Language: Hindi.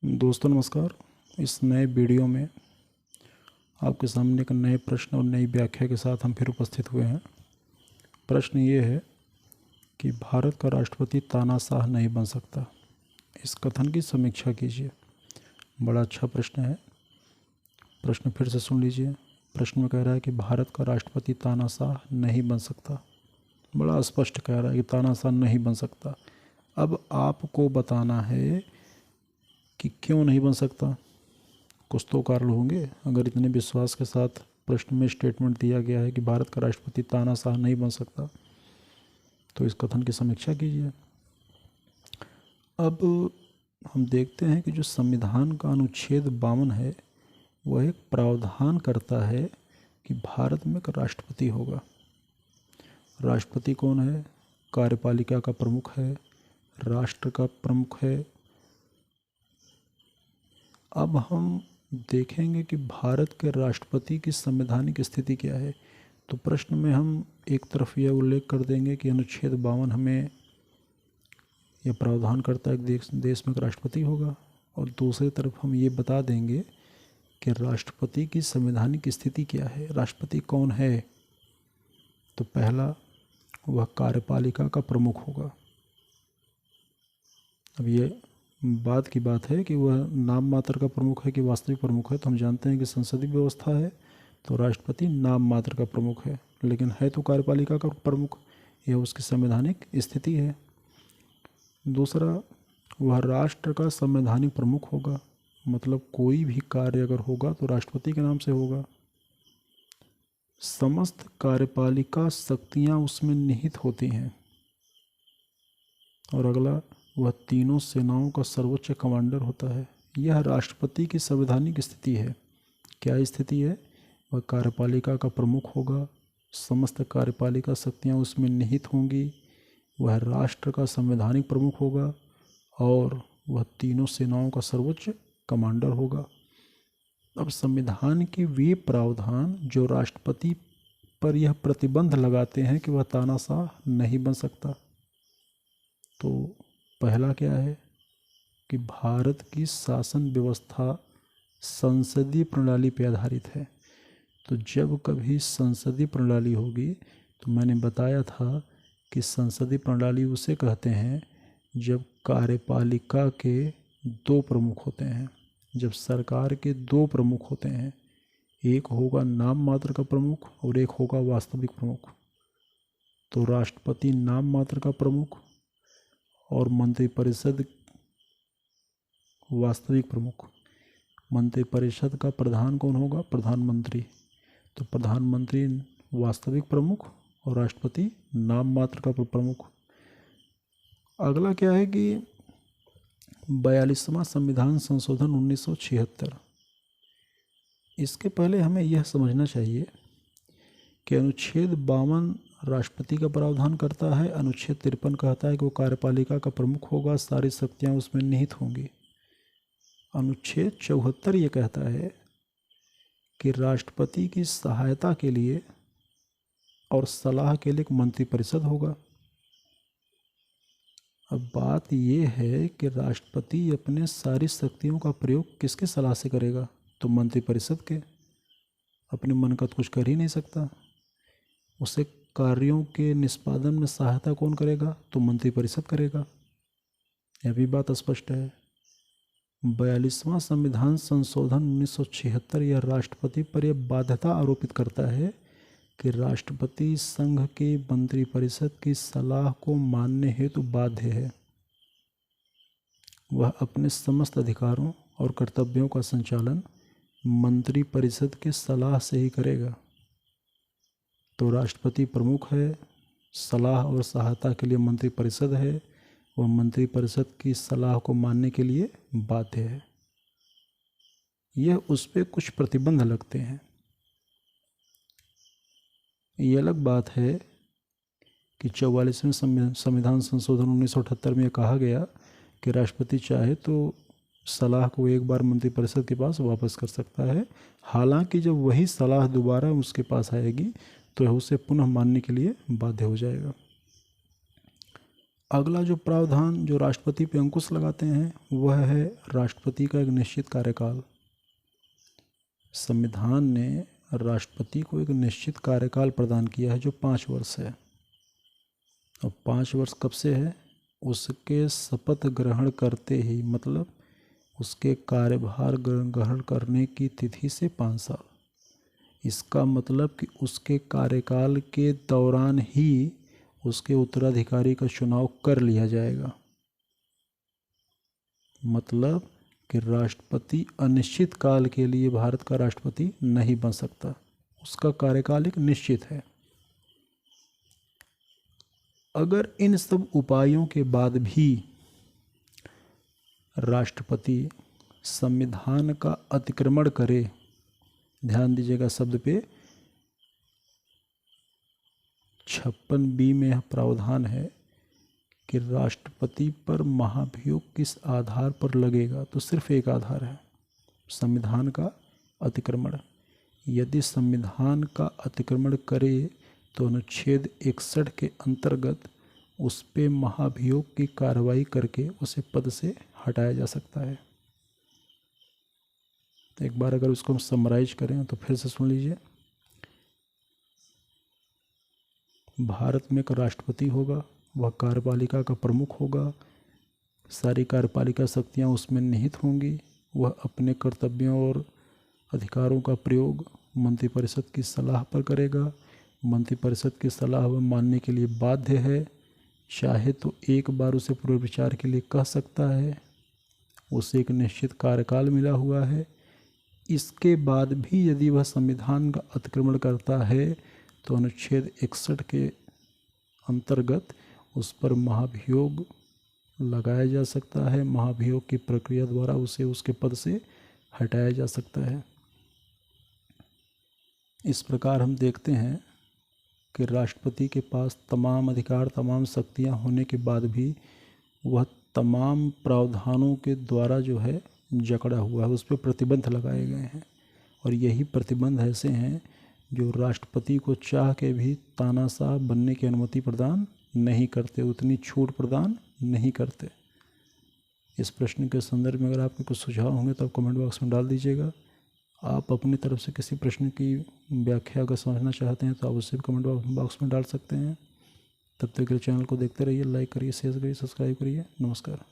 दोस्तों नमस्कार। इस नए वीडियो में आपके सामने एक नए प्रश्न और नई व्याख्या के साथ हम फिर उपस्थित हुए हैं। प्रश्न ये है कि भारत का राष्ट्रपति तानाशाह नहीं बन सकता। इस कथन की समीक्षा कीजिए। बड़ा अच्छा प्रश्न है। प्रश्न फिर से सुन लीजिए। प्रश्न में कह रहा है कि भारत का राष्ट्रपति तानाशाह नहीं बन सकता। बड़ा स्पष्ट कह रहा है कि तानाशाह नहीं बन सकता। अब आपको बताना है कि क्यों नहीं बन सकता। कुछ तो कारण होंगे। अगर इतने विश्वास के साथ प्रश्न में स्टेटमेंट दिया गया है कि भारत का राष्ट्रपति तानाशाह नहीं बन सकता, तो इस कथन की समीक्षा कीजिए। अब हम देखते हैं कि जो संविधान का अनुच्छेद 52 है वह एक प्रावधान करता है कि भारत में एक राष्ट्रपति होगा। राष्ट्रपति कौन है? कार्यपालिका का प्रमुख है, राष्ट्र का प्रमुख है। अब हम देखेंगे कि भारत के राष्ट्रपति की संवैधानिक स्थिति क्या है। तो प्रश्न में हम एक तरफ यह उल्लेख कर देंगे कि अनुच्छेद 52 हमें यह प्रावधान करता है कि देश में एक राष्ट्रपति होगा, और दूसरी तरफ हम ये बता देंगे कि राष्ट्रपति की संवैधानिक स्थिति क्या है, राष्ट्रपति कौन है। तो पहला, वह कार्यपालिका का प्रमुख होगा। अब ये बात की बात है कि वह नाम मात्र का प्रमुख है कि वास्तविक प्रमुख है। तो हम जानते हैं कि संसदीय व्यवस्था है तो राष्ट्रपति नाम मात्र का प्रमुख है, लेकिन है तो कार्यपालिका का प्रमुख। यह उसकी संवैधानिक स्थिति है। दूसरा, वह राष्ट्र का संवैधानिक प्रमुख होगा, मतलब कोई भी कार्य अगर होगा तो राष्ट्रपति के नाम से होगा। समस्त कार्यपालिका शक्तियाँ उसमें निहित होती हैं। और अगला, वह तीनों सेनाओं का सर्वोच्च कमांडर होता है। यह राष्ट्रपति की संवैधानिक स्थिति है। क्या स्थिति है? वह कार्यपालिका का प्रमुख होगा, समस्त कार्यपालिका शक्तियाँ उसमें निहित होंगी, वह राष्ट्र का संवैधानिक प्रमुख होगा और वह तीनों सेनाओं का सर्वोच्च कमांडर होगा। अब संविधान के वे प्रावधान जो राष्ट्रपति पर यह प्रतिबंध लगाते हैं कि वह तानाशाह नहीं बन सकता। तो पहला क्या है कि भारत की शासन व्यवस्था संसदीय प्रणाली पर आधारित है। तो जब कभी संसदीय प्रणाली होगी, तो मैंने बताया था कि संसदीय प्रणाली उसे कहते हैं जब कार्यपालिका के दो प्रमुख होते हैं, जब सरकार के दो प्रमुख होते हैं। एक होगा नाम मात्र का प्रमुख और एक होगा वास्तविक प्रमुख। तो राष्ट्रपति नाम मात्र का प्रमुख और मंत्रिपरिषद वास्तविक प्रमुख। मंत्रिपरिषद का प्रधान कौन होगा? प्रधानमंत्री। तो प्रधानमंत्री वास्तविक प्रमुख और राष्ट्रपति नाम मात्र का प्रमुख। अगला क्या है कि 42वां संविधान संशोधन 1976। इसके पहले हमें यह समझना चाहिए कि अनुच्छेद 52 राष्ट्रपति का प्रावधान करता है, अनुच्छेद 53 कहता है कि वो कार्यपालिका का प्रमुख होगा, सारी शक्तियाँ उसमें निहित होंगी। अनुच्छेद 74 ये कहता है कि राष्ट्रपति की सहायता के लिए और सलाह के लिए एक मंत्रिपरिषद होगा। अब बात यह है कि राष्ट्रपति अपने सारी शक्तियों का प्रयोग किसके सलाह से करेगा? तो मंत्रिपरिषद के। अपने मन का तो कुछ कर ही नहीं सकता। उसे कार्यों के निष्पादन में सहायता कौन करेगा? तो मंत्रिपरिषद करेगा। यह भी बात स्पष्ट है। 42वां संविधान संशोधन 1976 यह राष्ट्रपति पर यह बाध्यता आरोपित करता है कि राष्ट्रपति संघ के मंत्रिपरिषद की सलाह को मानने हेतु बाध्य है। वह अपने समस्त अधिकारों और कर्तव्यों का संचालन मंत्रिपरिषद के सलाह से ही करेगा। तो राष्ट्रपति प्रमुख है, सलाह और सहायता के लिए मंत्रिपरिषद है, वह मंत्रिपरिषद की सलाह को मानने के लिए बाध्य है। यह उस पर कुछ प्रतिबंध लगते हैं। ये अलग बात है कि 44वें संविधान संशोधन 1978 में कहा गया कि राष्ट्रपति चाहे तो सलाह को एक बार मंत्रिपरिषद के पास वापस कर सकता है। हालांकि जब वही सलाह दोबारा उसके पास आएगी तो उसे पुनः मानने के लिए बाध्य हो जाएगा। अगला जो प्रावधान जो राष्ट्रपति पे अंकुश लगाते हैं वह है राष्ट्रपति का एक निश्चित कार्यकाल। संविधान ने राष्ट्रपति को एक निश्चित कार्यकाल प्रदान किया है जो 5 वर्ष है। और 5 वर्ष कब से है? उसके शपथ ग्रहण करते ही, मतलब उसके कार्यभार ग्रहण करने की तिथि से 5 साल। इसका मतलब कि उसके कार्यकाल के दौरान ही उसके उत्तराधिकारी का चुनाव कर लिया जाएगा। मतलब कि राष्ट्रपति अनिश्चित काल के लिए भारत का राष्ट्रपति नहीं बन सकता, उसका कार्यकाल एक निश्चित है। अगर इन सब उपायों के बाद भी राष्ट्रपति संविधान का अतिक्रमण करे, ध्यान दीजिएगा शब्द पे, 56B में यह प्रावधान है कि राष्ट्रपति पर महाभियोग किस आधार पर लगेगा, तो सिर्फ एक आधार है, संविधान का अतिक्रमण। यदि संविधान का अतिक्रमण करे तो अनुच्छेद 61 के अंतर्गत उस पे महाभियोग की कार्रवाई करके उसे पद से हटाया जा सकता है। तो एक बार अगर उसको हम समराइज करें तो फिर से सुन लीजिए। भारत में एक राष्ट्रपति होगा, वह कार्यपालिका का प्रमुख होगा, सारी कार्यपालिका शक्तियाँ उसमें निहित होंगी। वह अपने कर्तव्यों और अधिकारों का प्रयोग मंत्रिपरिषद की सलाह पर करेगा। मंत्रिपरिषद की सलाह वह मानने के लिए बाध्य है, चाहे तो एक बार उसे पुनर्विचार के लिए कह सकता है। उसे एक निश्चित कार्यकाल मिला हुआ है। इसके बाद भी यदि वह संविधान का अतिक्रमण करता है तो अनुच्छेद 61 के अंतर्गत उस पर महाभियोग लगाया जा सकता है। महाभियोग की प्रक्रिया द्वारा उसे उसके पद से हटाया जा सकता है। इस प्रकार हम देखते हैं कि राष्ट्रपति के पास तमाम अधिकार, तमाम शक्तियां होने के बाद भी वह तमाम प्रावधानों के द्वारा जो है जकड़ा हुआ है, उस पर प्रतिबंध लगाए गए हैं। और यही प्रतिबंध ऐसे हैं जो राष्ट्रपति को चाह के भी तानाशाह बनने की अनुमति प्रदान नहीं करते, उतनी छूट प्रदान नहीं करते। इस प्रश्न के संदर्भ में अगर आपके कुछ सुझाव होंगे तो आप कमेंट बॉक्स में डाल दीजिएगा। आप अपनी तरफ से किसी प्रश्न की व्याख्या अगर समझना चाहते हैं तो आप उसे भी कमेंट बॉक्स में डाल सकते हैं। तब तक के चैनल को देखते रहिए, लाइक करिए, शेयर करिए, सब्सक्राइब करिए। नमस्कार।